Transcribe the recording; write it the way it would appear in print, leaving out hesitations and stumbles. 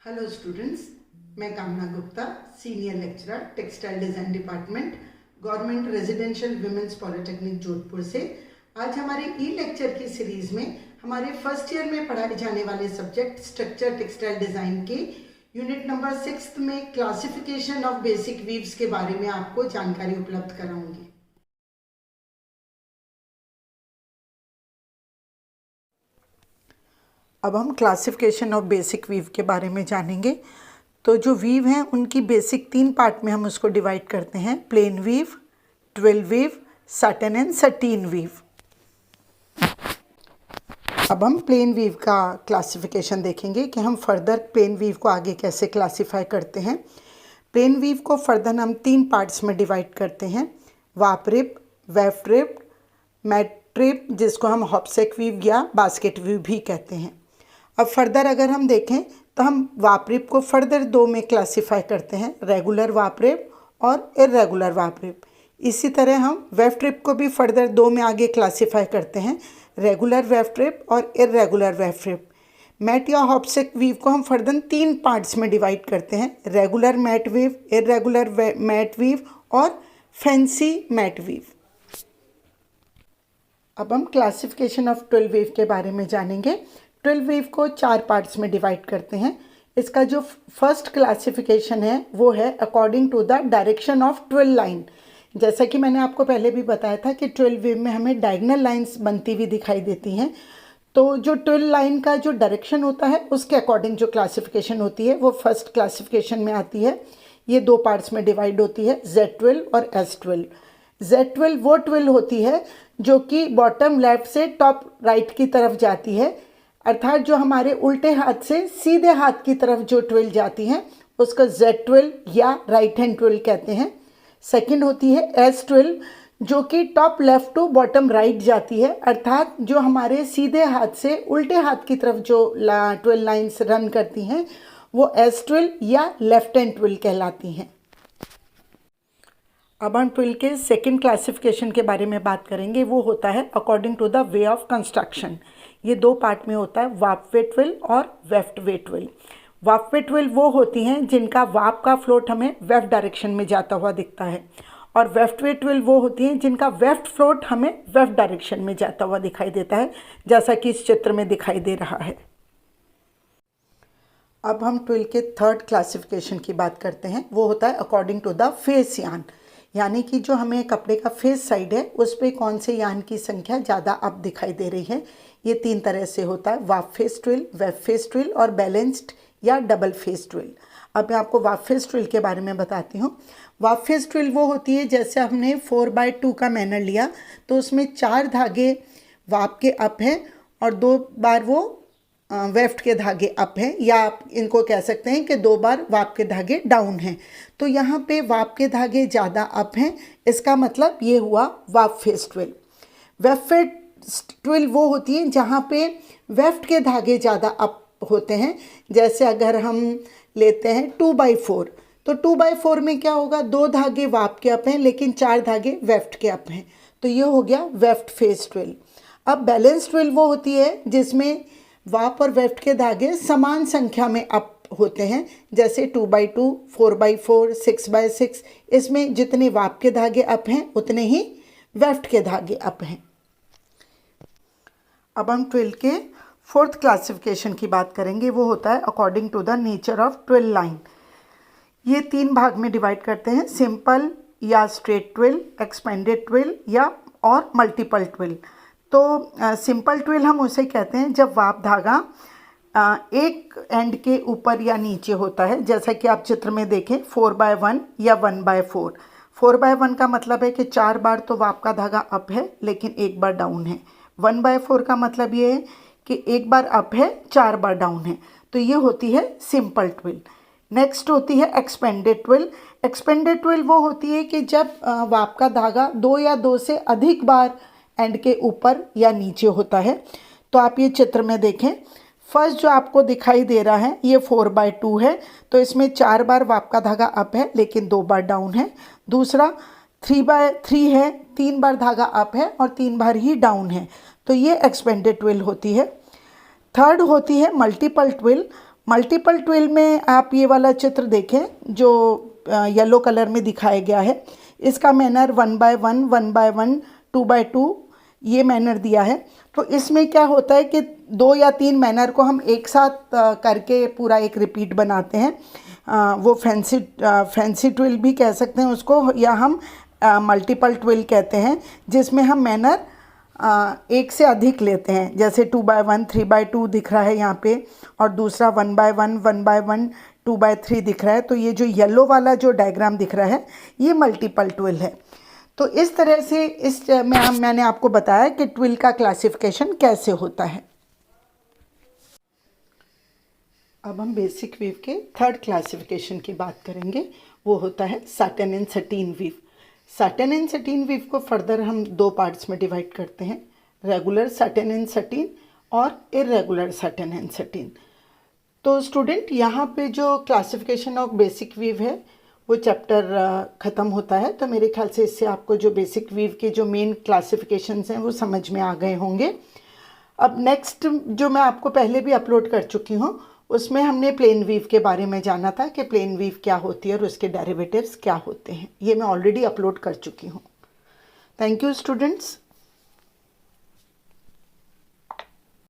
Hello students, मैं कामना Gupta, senior lecturer textile design department, government residential women's polytechnic Jodhpur से। आज हमारे ई लेक्चर की सीरीज़ में हमारे फर्स्ट ईयर में पढ़ाए जाने वाले सब्जेक्ट स्ट्रक्चर टेक्सटाइल डिज़ाइन के यूनिट नंबर 6 में क्लासिफिकेशन ऑफ बेसिक वीव्स के बारे में आपको जानकारी उपलब्ध कराऊंगी। अब हम क्लासिफिकेशन ऑफ बेसिक वीव के बारे में जानेंगे। तो जो वीव हैं उनकी बेसिक 3 पार्ट में हम उसको डिवाइड करते हैं: plain weave, twill weave, satin and sateen weave. अब हम प्लेन वीव का क्लासिफिकेशन देखेंगे कि हम फर्दर प्लेन वीव को आगे कैसे क्लासीफाई करते हैं। प्लेन वीव को फर्दर हम 3 पार्ट्स में डिवाइड करते हैं: warp rib, weft rib, mat rib, जिसको हम हॉप्सेक वीव या बास्केट वीव भी कहते हैं। अब फर्दर अगर हम देखें तो हम वार्प रिब को फर्दर 2 में क्लासीफाई करते हैं: रेगुलर वार्प रिब और इर्रेगुलर वार्प रिब। इसी तरह हम वेफ्ट रिब को भी फर्दर 2 में आगे क्लासीफाई करते हैं: रेगुलर वेफ्ट रिब और इर्रेगुलर वेफ्ट रिब। मैट या हॉप्सेक वीव को हम फर्दर 3 पार्ट्स में डिवाइड करते हैं: regular mat weave, irregular mat weave और फैंसी मैट वीव। अब हम क्लासिफिकेशन ऑफ ट्विल वीव के बारे में जानेंगे। ट्विल वीव को 4 पार्ट्स में डिवाइड करते हैं। इसका जो फर्स्ट क्लासिफिकेशन है वो है according to the direction of twill line. जैसा कि मैंने आपको पहले भी बताया था कि ट्विल वीव में हमें डायगोनल लाइंस बनती हुई दिखाई देती हैं। तो जो ट्विल लाइन का जो डायरेक्शन होता है उसके अकॉर्डिंग जो क्लासिफिकेशन होती है वो फर्स्ट क्लासिफिकेशन में आती है। ये 2 पार्ट्स में डिवाइड होती है: जेड ट्विल और एस ट्विल। जेड ट्विल वो ट्विल होती है जो कि बॉटम लेफ्ट से टॉप राइट की तरफ जाती है, अर्थात जो हमारे उल्टे हाथ से सीधे हाथ की तरफ जो ट्विल जाती हैं उसको जेड ट्विल या राइट हैंड ट्विल कहते हैं। सेकंड होती है एस ट्विल, जो कि top left to bottom right जाती है, अर्थात जो हमारे सीधे हाथ से उल्टे हाथ की तरफ जो ट्विल लाइंस रन करती हैं वो एस ट्विल या लेफ्ट हैंड ट्विल कहलाती हैं। अब हम ट्विल के सेकंड क्लासिफिकेशन के बारे में बात करेंगे। वो होता है according to the way of construction. ये 2 पार्ट में होता है: वार्प वे ट्विल और weft way twill. Warp way twill वो होती हैं जिनका वार्प का फ्लोट हमें वेफ्ट डायरेक्शन में जाता हुआ दिखता है, और वेफ्ट वे ट्विल वो होती हैं जिनका वेफ्ट फ्लोट हमें वेफ्ट डायरेक्शन में जाता हुआ दिखाई देता है, जैसा कि इस चित्र में दिखाई दे रहा है। अब हम ट्विल के थर्ड क्लासिफिकेशन की बात करते हैं। वो होता है अकॉर्डिंग टू द फेस यान, यानी कि जो हमें कपड़े का फेस साइड है उस पर कौन से यान की संख्या ज़्यादा अब दिखाई दे रही है। ये 3 तरह से होता है: warp face twill, web face twill और बैलेंस्ड या डबल फेस ट्विल। अब मैं आपको वार्प फेस ट्विल के बारे में बताती हूँ। वार्प फेस ट्विल वो होती है, जैसे हमने 4/2 का मैनर लिया तो उसमें 4 धागे वार्प के अप हैं और 2 बार वो वेफ्ट के धागे अप हैं, या आप इनको कह सकते हैं कि 2 बार वार्प के धागे डाउन हैं। तो यहाँ पे वार्प के धागे ज़्यादा अप हैं, इसका मतलब ये हुआ warp face twill. Weft face twill वो होती है जहाँ पे वेफ्ट के धागे ज़्यादा अप होते हैं। जैसे अगर हम लेते हैं 2/4, तो 2/4 में क्या होगा, 2 धागे वार्प के अप हैं लेकिन 4 धागे वेफ्ट के अप हैं, तो ये हो गया वेफ्ट फेस ट्विल। अब बैलेंस ट्विल वो होती है जिसमें वार्प और वेफ्ट के धागे समान संख्या में अप होते हैं, जैसे 2/2, 4/4, 6/6। इसमें जितने वार्प के धागे अप हैं उतने ही वेफ्ट के धागे अप हैं। अब हम ट्विल के फोर्थ क्लासिफिकेशन की बात करेंगे। वो होता है according to the nature of twill line. ये 3 भाग में डिवाइड करते हैं: सिंपल या स्ट्रेट ट्विल, एक्सपेंडेड ट्विल या और मल्टीपल ट्विल। तो सिंपल ट्विल हम उसे कहते हैं जब वार्प धागा एक एंड के ऊपर या नीचे होता है, जैसा कि आप चित्र में देखें 4/1 या 1/4। 4/1 का मतलब है कि 4 बार तो वार्प का धागा अप है लेकिन 1 बार डाउन है। 1/4 का मतलब ये है कि 1 बार अप है, 4 बार डाउन है, तो ये होती है सिंपल ट्विल। नेक्स्ट होती है एक्सपेंडेड ट्विल। एक्सपेंडेड ट्विल वो होती है कि जब वार्प का धागा 2 या 2 से अधिक बार एंड के ऊपर या नीचे होता है। तो आप ये चित्र में देखें, फर्स्ट जो आपको दिखाई दे रहा है ये 4/2 है, तो इसमें 4 बार वार्प का धागा अप है लेकिन 2 बार डाउन है। दूसरा 3/3 है, 3 बार धागा अप है और 3 बार ही डाउन है, तो ये एक्सपेंडेड ट्विल होती है। थर्ड होती है मल्टीपल ट्विल। मल्टीपल ट्विल में आप ये वाला चित्र देखें जो येलो कलर में दिखाया गया है। इसका मैनर 1 by 1, 1 by 1, 2 by 2 ये मैनर दिया है। तो इसमें क्या होता है कि 2 या 3 मैनर को हम एक साथ करके पूरा एक रिपीट बनाते हैं। वो फैंसी ट्विल भी कह सकते हैं उसको, या हम मल्टीपल ट्विल कहते हैं, जिसमें हम मैनर एक से अधिक लेते हैं। जैसे 2 by 1, 3 by 2 दिख रहा है यहाँ पे, और दूसरा 1 by 1, 1 by 1, 2 by 3 दिख रहा है। तो ये जो येलो वाला जो डायग्राम दिख रहा है ये मल्टीपल ट्विल है। तो इस तरह से मैंने आपको बताया कि ट्विल का क्लासिफिकेशन कैसे होता है। अब हम बेसिक वीव के थर्ड क्लासिफिकेशन की बात करेंगे, वो होता है satin and sateen weave. Satin and sateen weave को फर्दर हम 2 पार्ट्स में डिवाइड करते हैं, रेगुलर सैटिन एंड सटीन और इर्रेगुलर सैटिन एंड सटीन। तो स्टूडेंट यहाँ पे जो क्लासिफिकेशन ऑफ बेसिक वीव है वो चैप्टर ख़त्म होता है। तो मेरे ख्याल से इससे आपको जो बेसिक वीव के जो मेन क्लासिफिकेशंस हैं वो समझ में आ गए होंगे। अब नेक्स्ट जो मैं आपको पहले भी अपलोड कर चुकी हूँ, उसमें हमने प्लेन वीव के बारे में जाना था कि प्लेन वीव क्या होती है और उसके डेरिवेटिव्स क्या होते हैं। ये मैं ऑलरेडी अपलोड कर चुकी हूँ। Thank you students.